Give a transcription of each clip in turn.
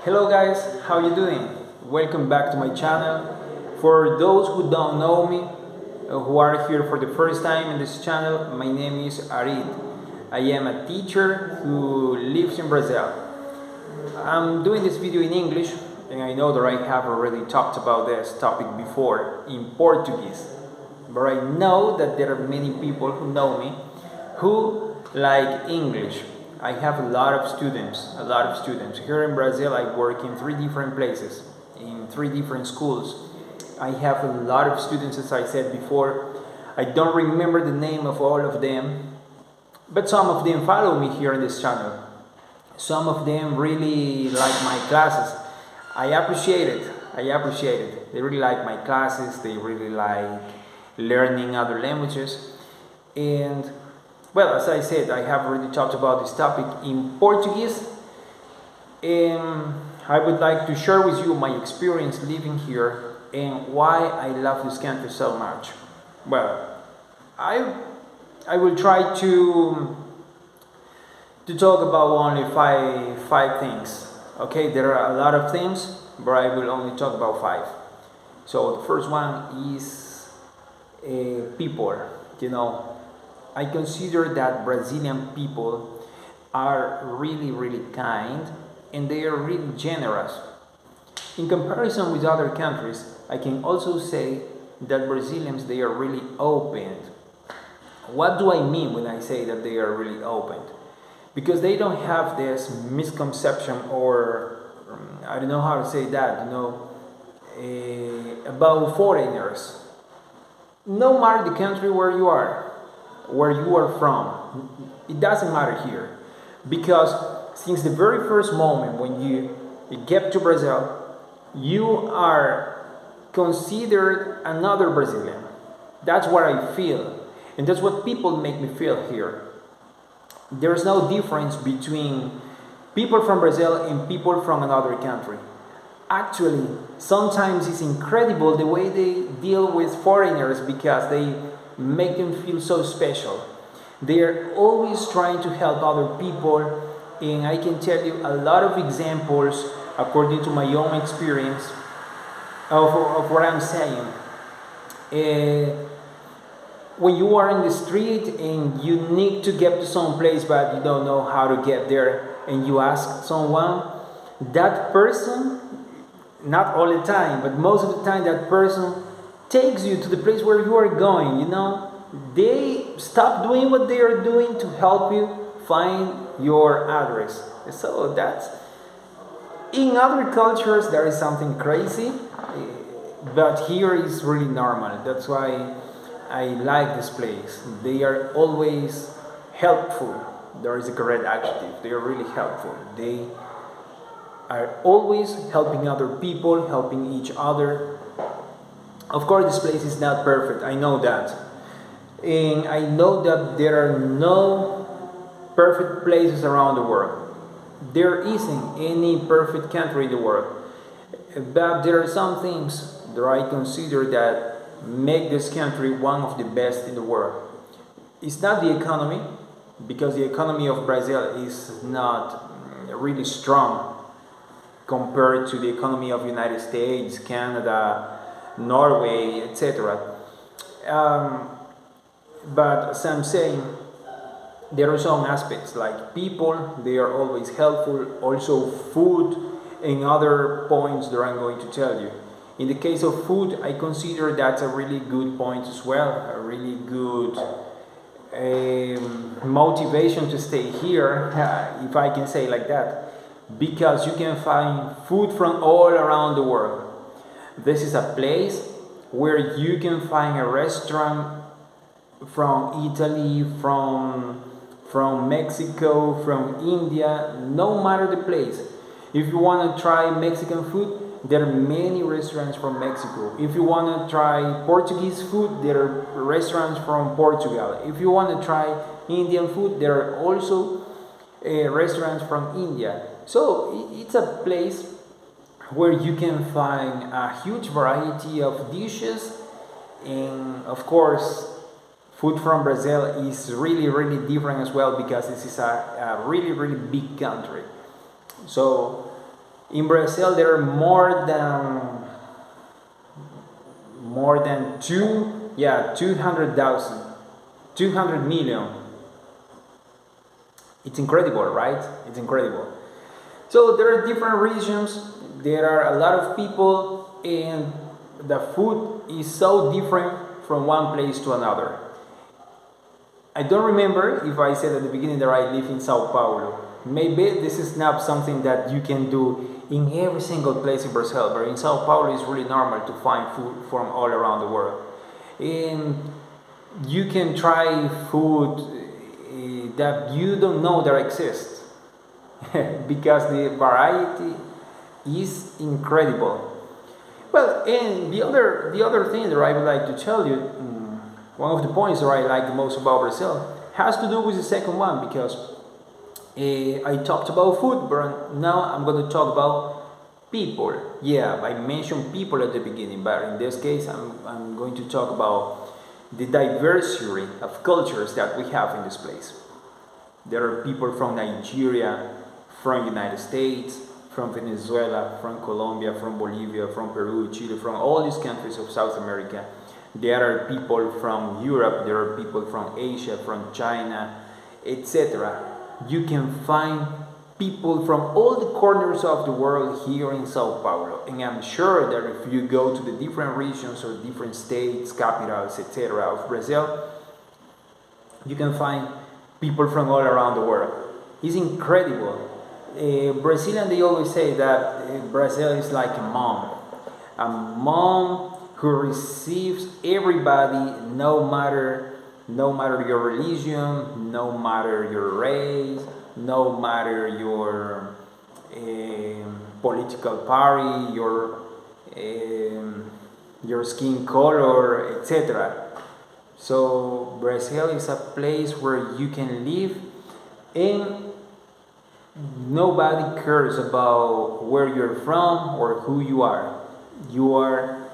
Hello guys, how you doing? Welcome back to my channel. For those who don't know me, who are here for the first time in this channel, my name is Arid. I am a teacher who lives in Brazil. I'm doing this video in English, and I know that I have already talked about this topic before in Portuguese. But I know that there are many people who know me who like English. I have a lot of students. Here in Brazil, I work in 3 different places, in 3 different schools. I have a lot of students, as I said before. I don't remember the name of all of them, but some of them follow me here in this channel. Some of them really like my classes. I appreciate it. They really like my classes. They really like learning other languages. And well, as I said, I have already talked about this topic in Portuguese, and I would like to share with you my experience living here and why I love this country so much. Well, I will try to talk about only five things. Okay, there are a lot of things, but I will only talk about 5. So the first one is people. You know, I consider that Brazilian people are really kind, and they are really generous. In comparison with other countries, I can also say that Brazilians, they are really open. What do I mean when I say that they are really open? Because they don't have this misconception, or I don't know how to say that, about foreigners. No matter the country where you are from, it doesn't matter here. Because since the very first moment when you get to Brazil, you are considered another Brazilian. That's what I feel, and that's what people make me feel here. There's no difference between people from Brazil and people from another country. Actually, sometimes it's incredible the way they deal with foreigners, because they make them feel so special. They're always trying to help other people, and I can tell you a lot of examples according to my own experience of what I'm saying. When you are in the street and you need to get to some place but you don't know how to get there, and you ask someone, that person, not all the time, but most of the time, that person takes you to the place where you are going. They stop doing what they are doing to help you find your address. So that's, in other cultures there is something crazy, but here is really normal. That's why I like this place. They are always helpful. There is a correct adjective. They are really helpful. They are always helping other people, helping each other. Of course, this place is not perfect. I know that. And I know that there are no perfect places around the world. There isn't any perfect country in the world. But there are some things that I consider that make this country one of the best in the world. It's not the economy, because the economy of Brazil is not really strong compared to the economy of United States, Canada, Norway, etc. But as I'm saying, there are some aspects like people, they are always helpful, also food and other points that I'm going to tell you. In the case of food, I consider that's a really good point as well, a really good motivation to stay here, if I can say like that, because you can find food from all around the world. This is a place where you can find a restaurant from Italy, from Mexico, from India, no matter the place. If you want to try Mexican food, there are many restaurants from Mexico. If you want to try Portuguese food, there are restaurants from Portugal. If you want to try Indian food, there are also restaurants from India. So it's a place where you can find a huge variety of dishes, and of course food from Brazil is really different as well, because this is a really big country. So In Brazil, there are more than 200,000, 200 million. It's incredible, right? It's incredible. So there are different regions, there are a lot of people, and the food is so different from one place to another. I don't remember if I said at the beginning that I live in Sao Paulo. Maybe this is not something that you can do in every single place in Brazil, but in Sao Paulo it's really normal to find food from all around the world. And you can try food that you don't know that exists because the variety is incredible. Well, and the other thing that I would like to tell you, one of the points that I like the most about Brazil has to do with the second one, because I talked about food, but now I'm going to talk about people. Yeah, I mentioned people at the beginning, but in this case I'm going to talk about the diversity of cultures that we have in this place. There are people from Nigeria, from United States, from Venezuela, from Colombia, from Bolivia, from Peru, Chile, from all these countries of South America. There are people from Europe, there are people from Asia, from China, etc. You can find people from all the corners of the world here in Sao Paulo. And I'm sure that if you go to the different regions or different states, capitals, etc. of Brazil, you can find people from all around the world. It's incredible. Brazilian, they always say that Brazil is like a mom who receives everybody, no matter your religion, no matter your race, no matter your political party, your skin color, etc. So Brazil is a place where you can live and nobody cares about where you're from or who you are. You are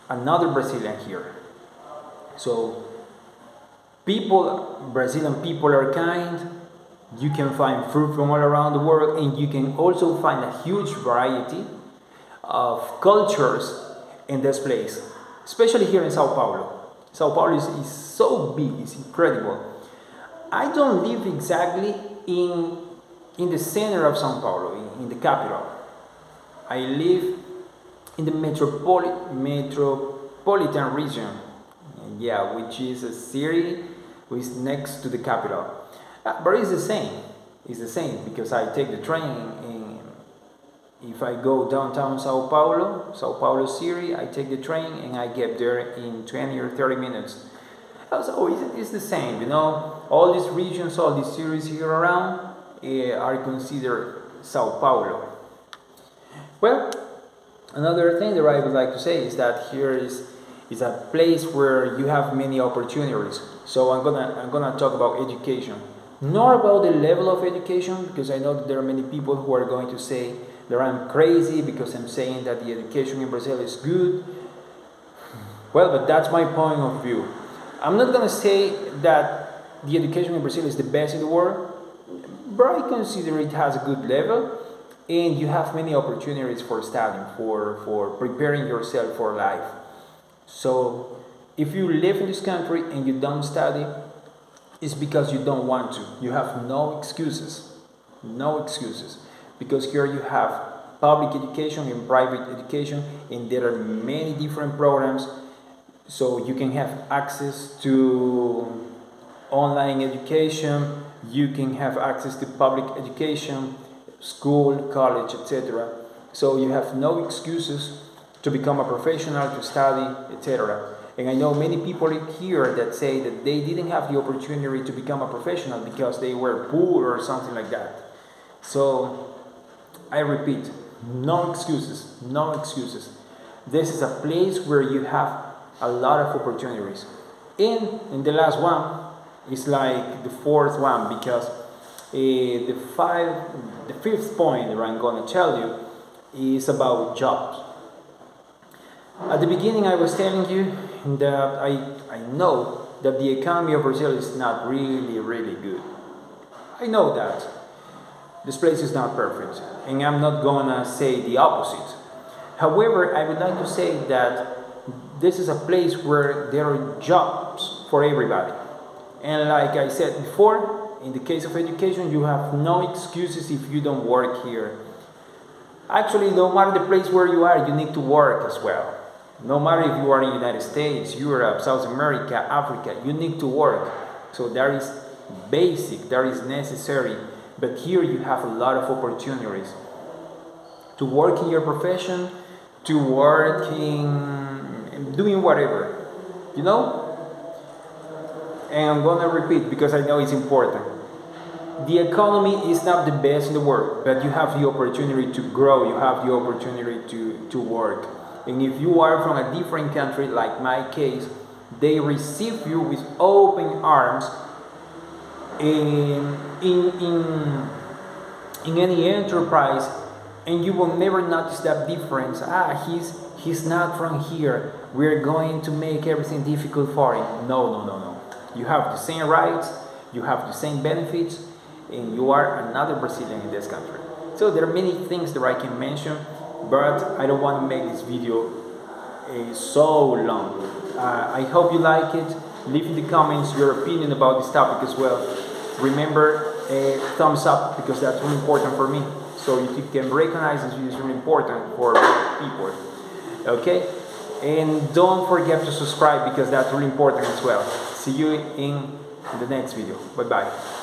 another Brazilian here. So Brazilian people are kind. You can find fruit from all around the world, and you can also find a huge variety of cultures in this place, especially here in Sao Paulo. Sao Paulo is so big, it's incredible. I don't live exactly in the center of Sao Paulo, in the capital. I live in the metropolitan region, yeah, which is a city which is next to the capital. But it's the same. It's the same because I take the train, and if I go downtown Sao Paulo City, I take the train and I get there in 20 or 30 minutes. So it's the same, you know. All these regions, all these cities here around are considered Sao Paulo. Well, another thing that I would like to say is that here is a place where you have many opportunities. So I'm gonna talk about education. Not about the level of education, because I know that there are many people who are going to say that I'm crazy because I'm saying that the education in Brazil is good. Well, but that's my point of view. I'm not gonna say that the education in Brazil is the best in the world, but I consider it has a good level, and you have many opportunities for studying, for preparing yourself for life. So if you live in this country and you don't study, it's because you don't want to. You have no excuses. No excuses. Because here you have public education and private education, and there are many different programs. So you can have access to online education, you can have access to public education, school, college, etc. So you have no excuses to become a professional, to study, etc. And I know many people here that say that they didn't have the opportunity to become a professional because they were poor or something like that. So I repeat, no excuses, no excuses. This is a place where you have a lot of opportunities. And the last one is like the fourth one, because the fifth point that I'm going to tell you is about jobs. At the beginning I was telling you that I know that the economy of Brazil is not really good. I know that. This place is not perfect, and I'm not gonna say the opposite. However, I would like to say that this is a place where there are jobs for everybody. And like I said before, in the case of education, you have no excuses if you don't work here. Actually, no matter the place where you are, you need to work as well. No matter if you are in the United States, Europe, South America, Africa, you need to work. So there is basic, there is necessary, but here you have a lot of opportunities to work in your profession, to work in doing whatever, you know? And I'm gonna repeat because I know it's important. The economy is not the best in the world, but you have the opportunity to grow, you have the opportunity to work. And if you are from a different country, like my case, they receive you with open arms in any enterprise, and you will never notice that difference. He's not from here, we're going to make everything difficult for him. No. You have the same rights, you have the same benefits, and you are another Brazilian in this country. So there are many things that I can mention, but I don't want to make this video so long. I hope you like it. Leave in the comments your opinion about this topic as well. Remember, thumbs up, because that's really important for me. So you can recognize this video is really important for people. Okay? And don't forget to subscribe, because that's really important as well. See you in the next video. Bye bye.